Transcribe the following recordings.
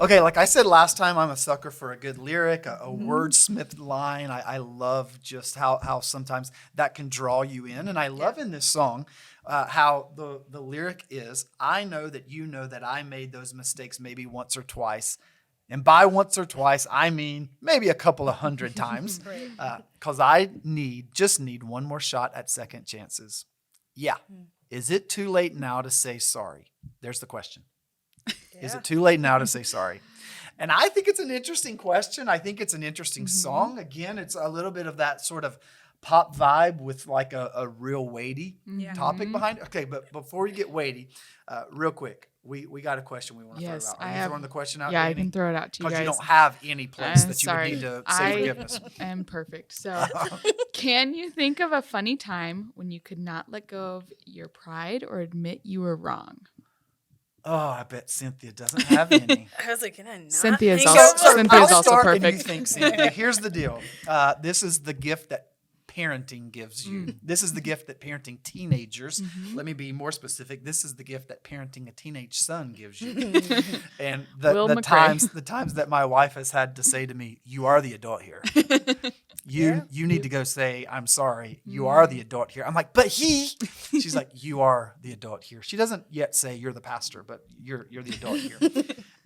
Okay, like I said last time, I'm a sucker for a good lyric, a wordsmithed line. I love just how sometimes that can draw you in. And I love in this song how the lyric is, I know that I made those mistakes maybe once or twice. And by once or twice, I mean maybe a couple of hundred times. Because I just need one more shot at second chances. Yeah. Is it too late now to say sorry? There's the question. Is it too late now to say sorry? And I think it's an interesting question. I think it's an interesting song. Again, it's a little bit of that sort of pop vibe with like a real weighty topic behind it. Okay, but before you get weighty, real quick, we got a question we want to throw out. Are you throwing the question out? Yeah, Danny? I can throw it out to you guys. Because you don't have any place that you sorry. would need to say forgiveness. I am perfect. So can you think of a funny time when you could not let go of your pride or admit you were wrong? Oh, I bet Cynthia doesn't have any. I was like, can I not? Cynthia's think also- of- Cynthia's I'll also start and perfect. you think, Cynthia. Here's the deal. This is the gift that parenting gives you. This is the gift that parenting teenagers. Let me be more specific. This is the gift that parenting a teenage son gives you. And the times that my wife has had to say to me, "You are the adult here. You need to go say I'm sorry. You are the adult here." I'm like, "But he." She's like, "You are the adult here." She doesn't yet say you're the pastor, but you're the adult here.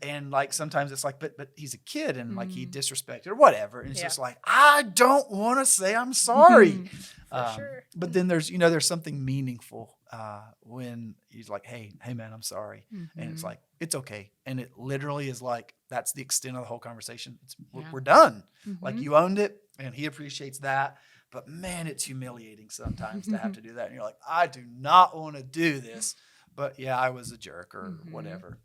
And like sometimes it's like, but he's a kid and like he disrespected or whatever. And it's just like, I don't want to say I'm sorry. sure. But then there's something meaningful when he's like, hey man, I'm sorry. And it's like, it's okay. And it literally is like, that's the extent of the whole conversation. We're done. Like you owned it and he appreciates that. But man, it's humiliating sometimes to have to do that. And you're like, I do not want to do this. But yeah, I was a jerk or whatever.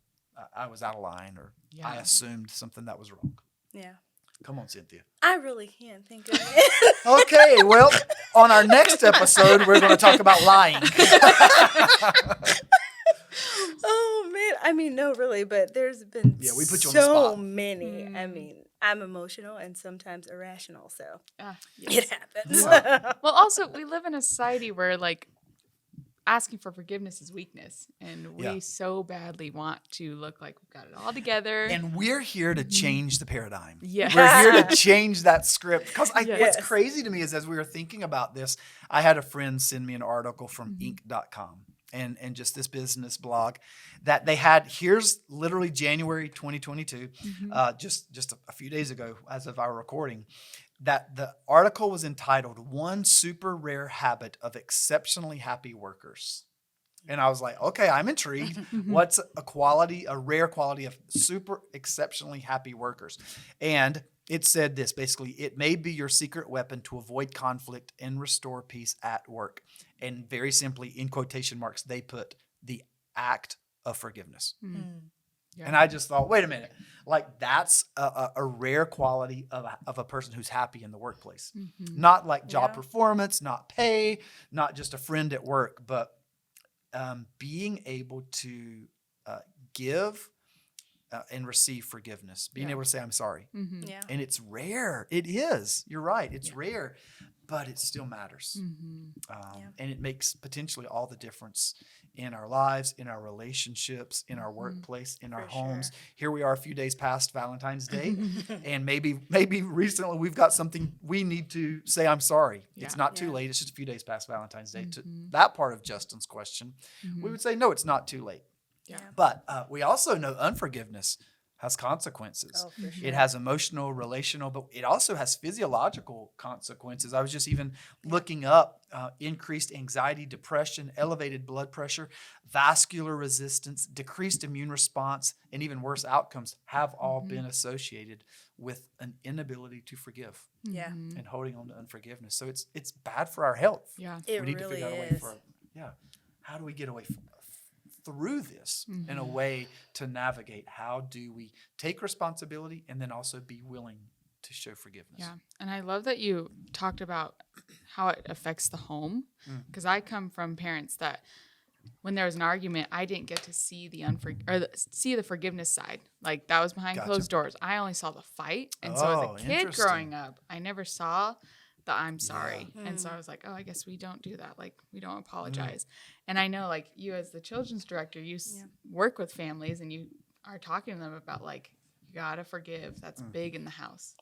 I was out of line or I assumed something that was wrong. Yeah. Come on, Cynthia. I really can't think of it. Okay, well, on our next episode, we're going to talk about lying. Oh, man. I mean, no, really, but there's been we put you on the so spot. many. I mean, I'm emotional and sometimes irrational, so Yes. it happens. Well, also, we live in a society where, like, asking for forgiveness is weakness. And we so badly want to look like we've got it all together. And we're here to change the paradigm. Yes. We're here to change that script. Because what's crazy to me is as we were thinking about this, I had a friend send me an article from Inc.com. And just this business blog that they had. Here's literally January 2022, just a few days ago, as of our recording, that the article was entitled "One Super Rare Habit of Exceptionally Happy Workers." And I was like, okay, I'm intrigued. What's a rare quality of super exceptionally happy workers? And it said this, basically, it may be your secret weapon to avoid conflict and restore peace at work. And very simply, in quotation marks, they put the act of forgiveness. Yeah. And I just thought, wait a minute, like that's a rare quality of a person who's happy in the workplace. Not like job performance, not pay, not just a friend at work, but being able to give and receive forgiveness, being able to say, I'm sorry. Yeah. And it's rare. It is. You're right. It's rare, but it still matters. And it makes potentially all the difference in our lives, in our relationships, in our workplace, in our homes. Sure. Here we are a few days past Valentine's Day. And maybe recently we've got something we need to say, I'm sorry. It's not too late. It's just a few days past Valentine's Day. To that part of Justin's question, we would say, no, it's not too late. Yeah. But we also know unforgiveness has consequences. Oh, for sure. It has emotional, relational, but it also has physiological consequences. I was just even looking up increased anxiety, depression, elevated blood pressure, vascular resistance, decreased immune response, and even worse outcomes have all been associated with an inability to forgive Yeah. and holding on to unforgiveness. So it's bad for our health. Yeah. It We need really to figure out a way is. how do we get away through this in a way to navigate? How do we take responsibility and then also be willing to show forgiveness? Yeah. And I love that you talked about how it affects the home, because I come from parents that when there was an argument, I didn't get to see see the forgiveness side. Like that was behind closed doors. I only saw the fight. And so as a kid interesting. growing up, I never saw the I'm sorry. And so I was like, oh, I guess we don't do that. Like we don't apologize. And I know like you as the children's director, you work with families and you are talking to them about like, You gotta forgive. That's big in the house.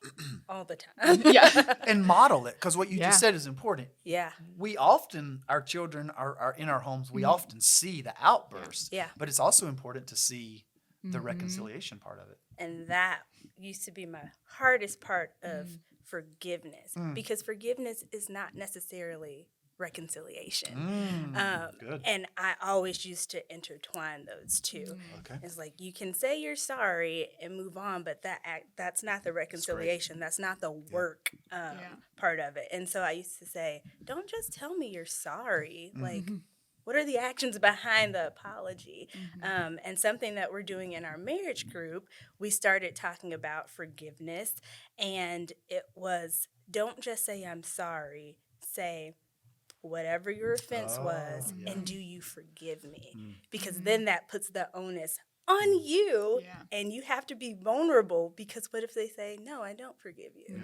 All the time. Yeah. And model it, because what you Yeah. just said is important. Yeah. We often, our children are in our homes, we often see the outbursts. Yeah. But it's also important to see the Mm-hmm. reconciliation part of it. And that used to be my hardest part of forgiveness, because forgiveness is not necessarily reconciliation. Good. And I always used to intertwine those two. Okay. It's like you can say you're sorry and move on, but that's not the reconciliation. That's not the work part of it. And so I used to say, don't just tell me you're sorry. Like, what are the actions behind the apology? And something that we're doing in our marriage group, we started talking about forgiveness. And it was, don't just say I'm sorry. Say, whatever your offense was, and do you forgive me? Because then that puts the onus on you, and you have to be vulnerable, because what if they say, no, I don't forgive you?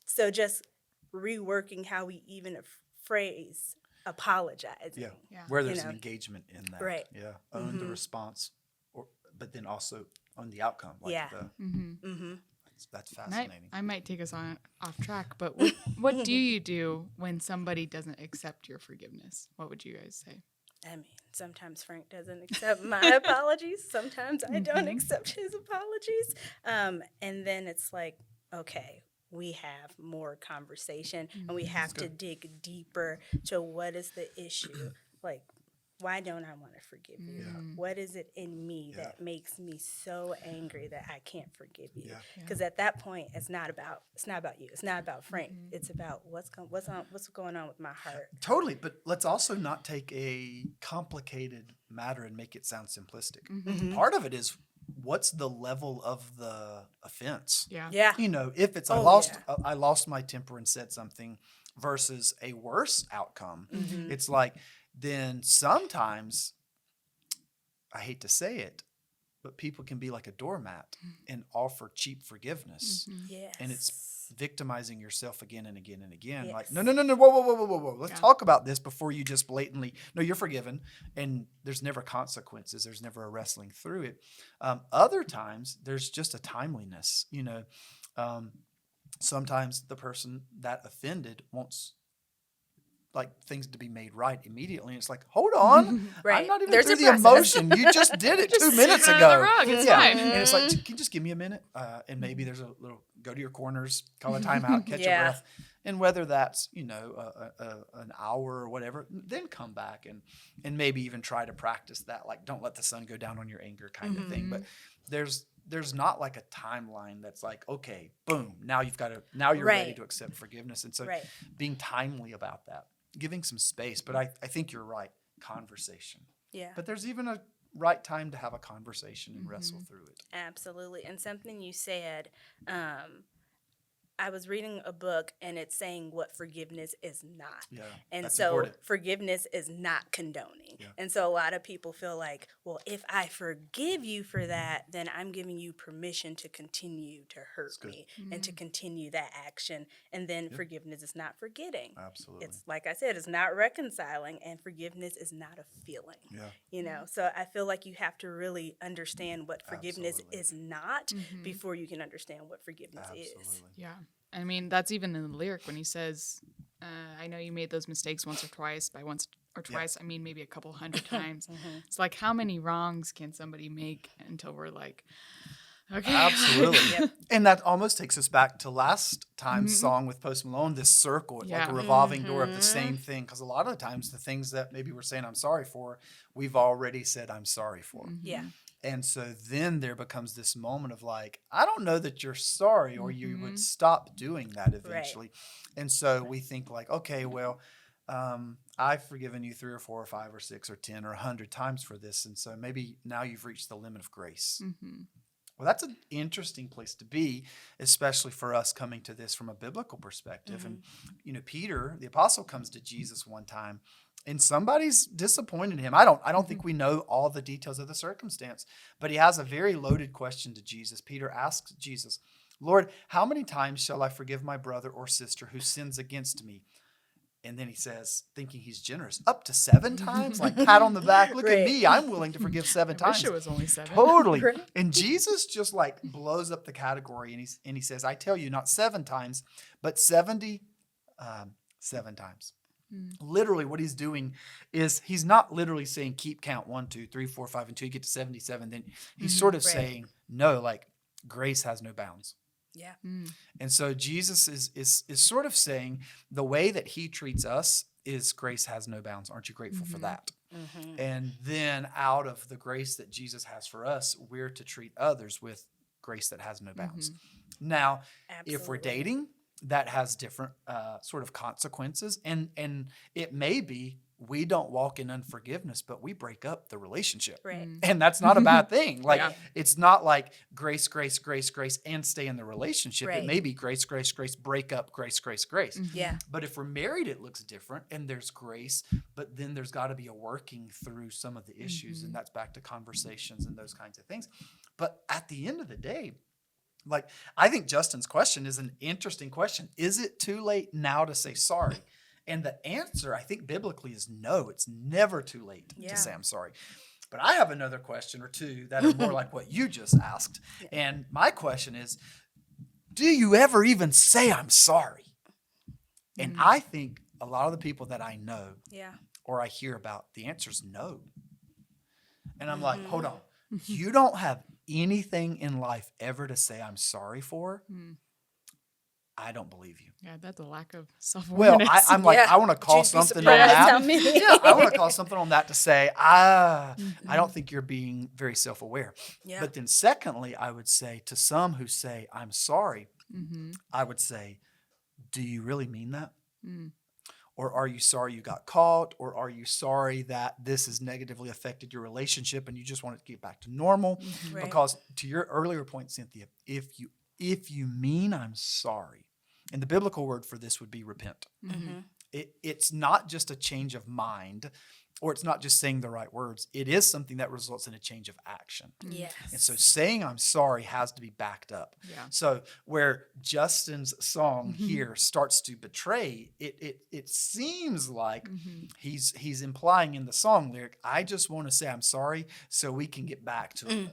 So just reworking how we even phrase apologizing. Where there's an engagement in that. Right. Yeah. Own the response, but then also own the outcome. Like that's fascinating. I might take us off track, but what do you do when somebody doesn't accept your forgiveness? What would you guys say? I mean, sometimes Frank doesn't accept my apologies. Sometimes I don't accept his apologies. And then it's like, okay, we have more conversation, and we have to dig deeper to what is the issue. Like, why don't I want to forgive you? What is it in me that makes me so angry that I can't forgive you? Because at that point, it's not about you. It's not about Frank. It's about what's going on with my heart. Totally, but let's also not take a complicated matter and make it sound simplistic. Part of it is, what's the level of the offense? Yeah. You know, if it's I lost my temper and said something versus a worse outcome, it's like, then sometimes, I hate to say it, but people can be like a doormat and offer cheap forgiveness. Yes. And it's victimizing yourself again and again and again. Yes. Like, no, whoa. Let's talk about this before you just blatantly, no, you're forgiven. And there's never consequences. There's never a wrestling through it. Other times, there's just a timeliness. You know, sometimes the person that offended wants like things to be made right immediately. And it's like, hold on. Right. I'm not even There's through a the process. emotion. You just did it 2 Just minutes sweep it under ago. the rug. It's fine. And it's like, can you just give me a minute? And maybe there's a little, go to your corners, call a timeout, catch your breath. And whether that's, you know, an hour or whatever, then come back and maybe even try to practice that. Like, don't let the sun go down on your anger kind of thing. But there's not like a timeline that's like, okay, boom, now you're ready to accept forgiveness. And so being timely about that, giving some space. But I think you're right, conversation. Yeah. But there's even a right time to have a conversation and wrestle through it. Absolutely. And something you said, I was reading a book, and it's saying what forgiveness is not. Yeah, and so important. Forgiveness is not condoning. Yeah. And so a lot of people feel like, well, if I forgive you for that, then I'm giving you permission to continue to hurt me and to continue that action. And then forgiveness is not forgetting. Absolutely. It's like I said, it's not reconciling, and forgiveness is not a feeling. Yeah. You know, so I feel like you have to really understand what forgiveness is not before you can understand what forgiveness is. Yeah. I mean, that's even in the lyric when he says, I know you made those mistakes once or twice. By once or twice, I mean maybe a couple hundred times. It's like, how many wrongs can somebody make until we're like, okay. Absolutely. And that almost takes us back to last time's song with Post Malone, this circle, like a revolving door of the same thing. Because a lot of the times the things that maybe we're saying I'm sorry for, we've already said I'm sorry for. Yeah. And so then there becomes this moment of like, I don't know that you're sorry, or you would stop doing that eventually. Right. And so we think like, okay, well, I've forgiven you 3 or 4 or 5 or 6 or 10 or 100 times for this. And so maybe now you've reached the limit of grace. Well, that's an interesting place to be, especially for us coming to this from a biblical perspective. And, you know, Peter, the apostle, comes to Jesus one time, and somebody's disappointed him. I don't think we know all the details of the circumstance, but he has a very loaded question to Jesus. Peter asks Jesus, Lord, how many times shall I forgive my brother or sister who sins against me? And then he says, thinking he's generous, up to 7 times? Like, pat on the back. Look at me. I'm willing to forgive 7 I wish times. it was only 7. Totally. Right. And Jesus just like blows up the category. And he says, I tell you, not 7 times, but 77 times. Literally what he's doing is he's not literally saying keep count 1, 2, 3, 4, 5 until you get to 77. Then he's sort of Right. saying, no, like grace has no bounds. Yeah. And so Jesus is sort of saying the way that he treats us is grace has no bounds. Aren't you grateful for that? And then out of the grace that Jesus has for us, we're to treat others with grace that has no bounds. Now, if we're Absolutely. dating, that has different sort of consequences. And it may be we don't walk in unforgiveness, but we break up the relationship. Right. And that's not a bad thing. Like, Yeah. it's not like grace, grace, grace, grace, and stay in the relationship. Right. It may be grace, grace, grace, break up, grace, grace, grace. Yeah. But if we're married, it looks different, and there's grace, but then there's got to be a working through some of the issues, and that's back to conversations and those kinds of things. But at the end of the day, like, I think Justin's question is an interesting question. Is it too late now to say sorry? And the answer, I think, biblically is no. It's never too late Yeah. to say I'm sorry. But I have another question or two that are more like what you just asked. And my question is, do you ever even say I'm sorry? And I think a lot of the people that I know Yeah. or I hear about, the answer is no. And I'm like, hold on. You don't have anything in life ever to say I'm sorry for? I don't believe you. Yeah, that's a lack of Well, self-awareness. I'm like, Yeah. I want to call You'd be something on surprised that. how many. Yeah, I want to call something on that to say, I don't think you're being very self-aware. Yeah. But then secondly, I would say to some who say, I'm sorry, I would say, do you really mean that? Or are you sorry you got caught? Or are you sorry that this has negatively affected your relationship and you just want it to get back to normal? Right. Because to your earlier point, Cynthia, if you mean I'm sorry, and the biblical word for this would be repent. It's not just a change of mind, or it's not just saying the right words. It is something that results in a change of action. Yes. And so saying I'm sorry has to be backed up. Yeah. So where Justin's song here starts to betray, it seems like he's implying in the song lyric, I just want to say I'm sorry so we can get back to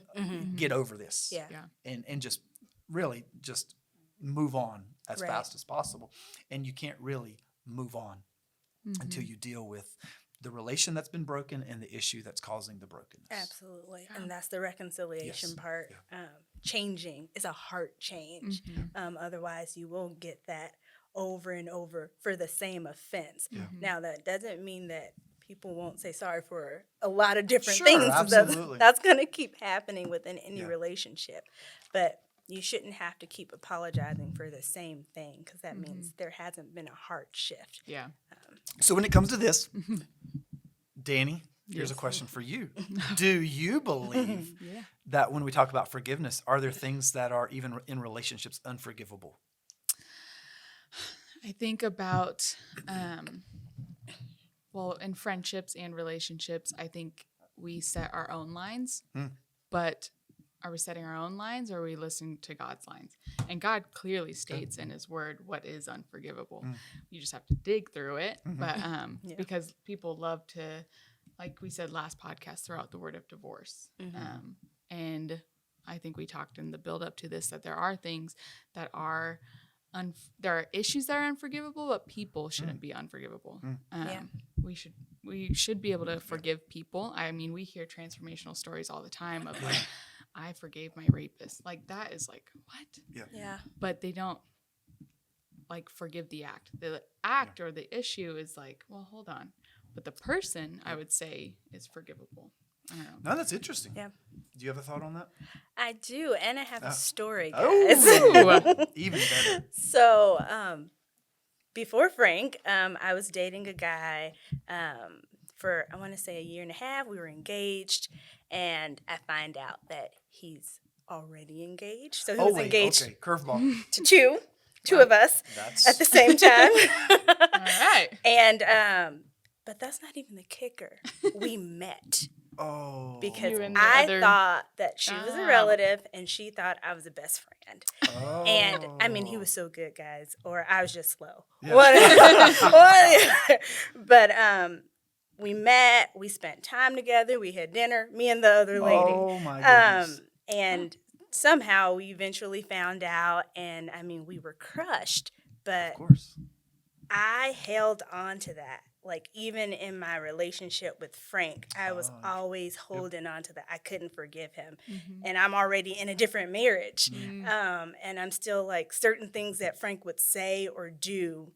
get over this. Yeah. Yeah. And just really just move on as Right. fast as possible. And you can't really move on until you deal with the relation that's been broken and the issue that's causing the brokenness. Absolutely. And that's the reconciliation Yes. part. Changing is a heart change. Otherwise, you will get that over and over for the same offense. Now, that doesn't mean that people won't say sorry for a lot of different Sure, things. absolutely. That's going to keep happening within any Yeah. relationship. But you shouldn't have to keep apologizing for the same thing, because that means there hasn't been a heart shift. Yeah. So when it comes to this, Danny, here's a question for you. Do you believe that when we talk about forgiveness, are there things that are even in relationships unforgivable? I think about, well, in friendships and relationships, I think we set our own lines, but are we setting our own lines, or are we listening to God's lines? And God clearly states in his word what is unforgivable. You just have to dig through it. But because people love to, like we said last podcast, throw out the word of divorce. And I think we talked in the build up to this that there are things that are there are issues that are unforgivable, but people shouldn't be unforgivable. We should be able to forgive people. I mean, we hear transformational stories all the time of like, I forgave my rapist. Like, that is like, what? Yeah. But they don't like forgive the act. The act or the issue is like, well, hold on. But the person, I would say, is forgivable. I don't know. No, that's interesting. Yeah. Do you have a thought on that? I do, and I have a story, guys. Oh, even better. So, before Frank, I was dating a guy for, I want to say, 1.5 years. We were engaged, and I find out that he's already engaged. So he was engaged okay, curveball. to two of us at the same time. All right. And but that's not even the kicker. We met. Oh. Because You and the I other- thought that she was a Oh. relative and she thought I was a best friend. Oh. And I mean, he was so good, guys, or I was just slow. Yeah. But we met, we spent time together, we had dinner, me and the other lady. Oh my goodness. And somehow we eventually found out, and I mean, we were crushed, but Of course. I held on to that. Like, even in my relationship with Frank, I was Oh, always holding on to that. I couldn't forgive him. Mhm. And I'm already in a different marriage. Mm. And I'm still like, certain things that Frank would say or do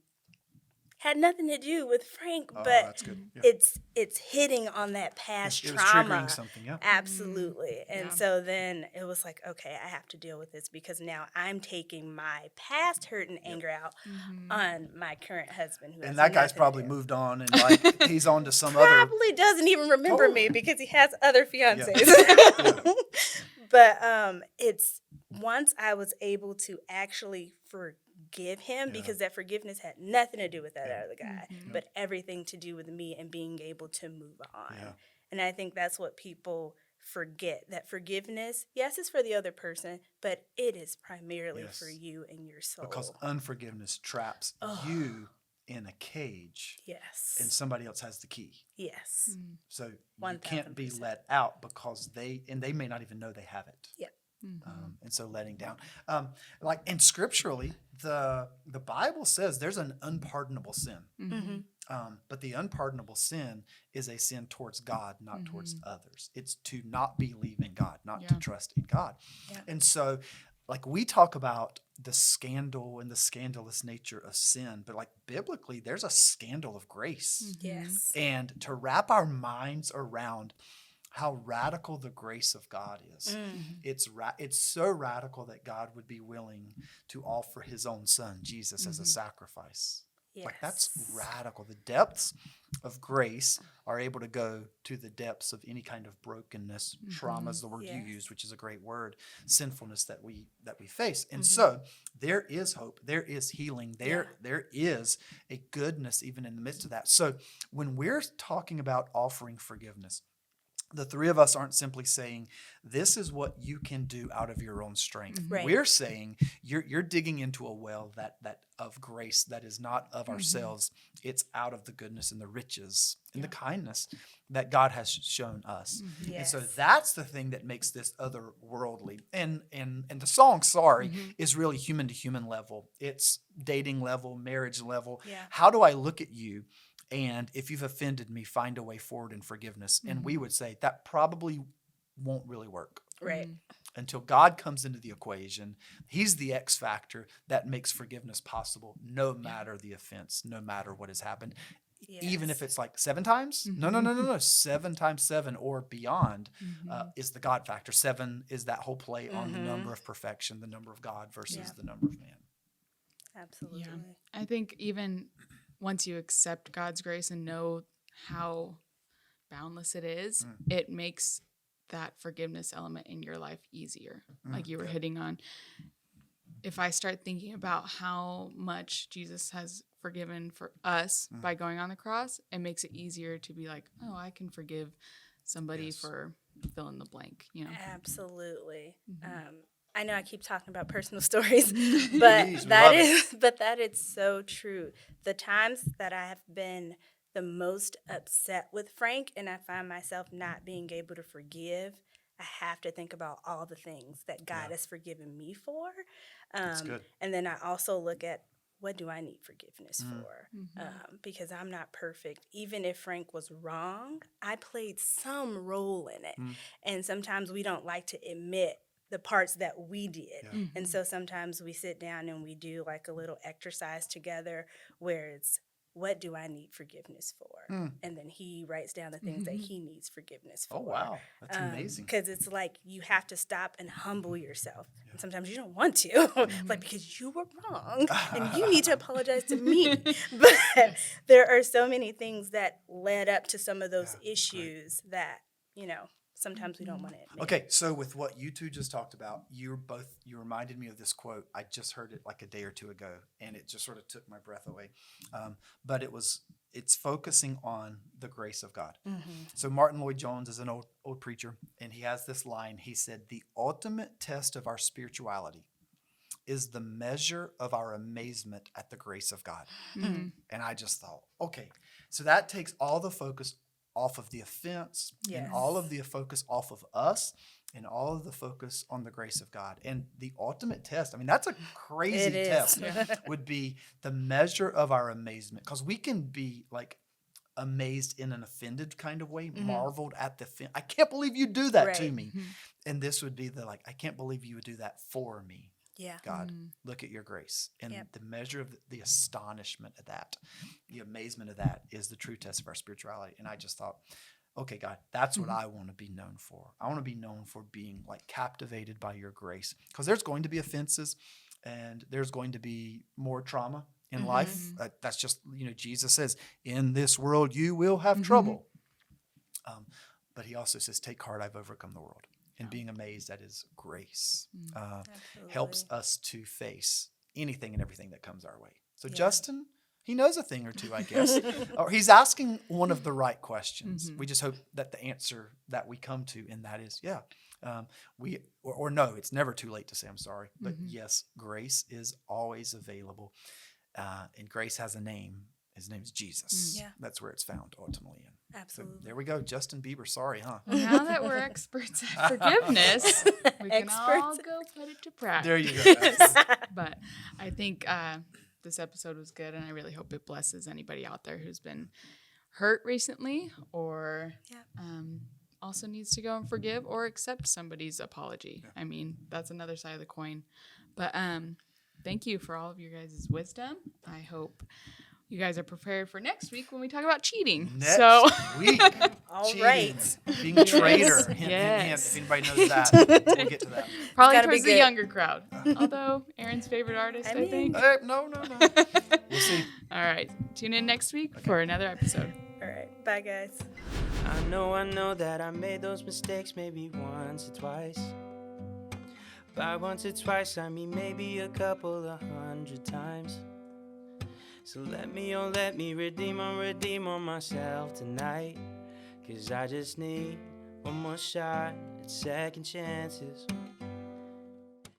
had nothing to do with Frank, Oh, but that's good. Yeah. it's hitting on that past It was trauma. triggering something, yeah. Absolutely. And Yeah. so then it was like, okay, I have to deal with this because now I'm taking my past hurt and anger out Mhm. on my current husband. Who has And that guy's nothing to probably do. moved on and like he's on to some other. Probably doesn't even remember Totally. me because he has other fiancés. Yeah. But it's once I was able to actually forgive him, Yeah. because that forgiveness had nothing to do with that Yeah. other guy, Mhm. but everything to do with me and being able to move on. Yeah. And I think that's what people forget, that forgiveness, yes, it's for the other person, but it is primarily Yes. for you and your soul. Because unforgiveness traps Oh. you in a cage Yes. and somebody else has the key. Yes. Mm. So you 1000%. can't be let out because they may not even know they have it. Yep. Mhm. And so letting down, and scripturally, the Bible says there's an unpardonable sin. Mhm. But the unpardonable sin is a sin towards God, not towards Mhm. others. It's to not believe in God, not Yeah. to trust in God. Yeah. And so, like, we talk about the scandal and the scandalous nature of sin, but like biblically, there's a scandal of grace. Mhm. Yes. And to wrap our minds around how radical the grace of God is, Mm. it's so radical that God would be willing to offer his own son, Jesus, as a sacrifice. Yes. Like, that's radical. The depths of grace are able to go to the depths of any kind of brokenness. Trauma is the word you Yes. used, which is a great word. Sinfulness that we face. And so there is hope. There is healing. There is a goodness even in the midst of that. So when we're talking about offering forgiveness, the three of us aren't simply saying, this is what you can do out of your own strength. Right. We're saying you're digging into a well that of grace that is not of ourselves. It's out of the goodness and the riches and the kindness that God has shown us. And so Yes. that's the thing that makes this otherworldly. And the song, Sorry, is really human to human level. It's dating level, marriage level. Yeah. How do I look at you? And if you've offended me, find a way forward in forgiveness. And we would say that probably won't really work Right. until God comes into the equation. He's the X factor that makes forgiveness possible, no matter the offense, no matter what has happened. Even if Yes. it's like 7 times. No. 7 times 7 or beyond is the God factor. 7 is that whole play on the number of perfection, the number of God versus the number of man. Absolutely. Yeah. I think even once you accept God's grace and know how boundless it is, it makes that forgiveness element in your life easier. Like you were hitting on. If I start thinking about how much Jesus has forgiven for us by going on the cross, it makes it easier to be like, oh, I can forgive somebody for fill in the blank, you know? Absolutely. I know I keep talking about personal stories, but Please, we that love is that is so true. The times that I have been the most upset with Frank and I find myself not being able to forgive, I have to think about all the things that God has forgiven me for. That's good. And then I also look at, what do I need forgiveness for? Because I'm not perfect. Even if Frank was wrong, I played some role in it. And sometimes we don't like to admit the parts that we did. And so sometimes we sit down and we do like a little exercise together where it's, what do I need forgiveness for? And then he writes down the things that he needs forgiveness for. Oh, wow. That's amazing. Because it's like you have to stop and humble yourself. And sometimes you don't want to, like, because you were wrong and you need to apologize to me. But there are so many things that led up to some of those issues that, sometimes we don't want to admit. Okay, so with what you two just talked about, you reminded me of this quote. I just heard it like a day or two ago, and it just sort of took my breath away. But it was it's focusing on the grace of God. So Martin Lloyd-Jones is an old preacher, and he has this line. He said, "The ultimate test of our spirituality is the measure of our amazement at the grace of God." And I just thought, okay, so that takes all the focus off of the offense and all of the focus off of us and all of the focus on the grace of God. And the ultimate test, I mean, that's a crazy test, would be the measure of our amazement. Because we can be like amazed in an offended kind of way, marveled at the I can't believe you do that to me. And this would be the like, I can't believe you would do that for me. God, look at your grace. And the measure of the astonishment of that, the amazement of that is the true test of our spirituality. And I just thought, okay, God, that's what I want to be known for. I want to be known for being like captivated by your grace. Because there's going to be offenses and there's going to be more trauma in life. That's just, Jesus says, in this world you will have trouble. But he also says, take heart, I've overcome the world. And being amazed at his grace helps us to face anything and everything that comes our way. So Justin, he knows a thing or two, I guess. Or he's asking one of the right questions. We just hope that the answer that we come to, and that is, no, it's never too late to say I'm sorry. But yes, grace is always available. And grace has a name. His name is Jesus. That's where it's found ultimately in. Absolutely. So there we go. Justin Bieber. Sorry, huh? Well, now that we're experts at forgiveness, we can all go put it to practice. There you go. But I think this episode was good, and I really hope it blesses anybody out there who's been hurt recently or also needs to go and forgive or accept somebody's apology. I mean, that's another side of the coin. But thank you for all of your guys' wisdom. I hope you guys are prepared for next week when we talk about cheating. Next week. All cheating, right. Being a traitor. Hint, hint, hint. If anybody knows that, we'll get to that. Probably towards the younger crowd. Although Aaron's favorite artist, I think. No. We'll see. All right. Tune in next week for another episode. All right. Bye, guys. I know that I made those mistakes maybe once or twice. By once or twice, I mean maybe a couple of 100 times. So let me redeem on myself tonight. 'Cause I just need one more shot at second chances.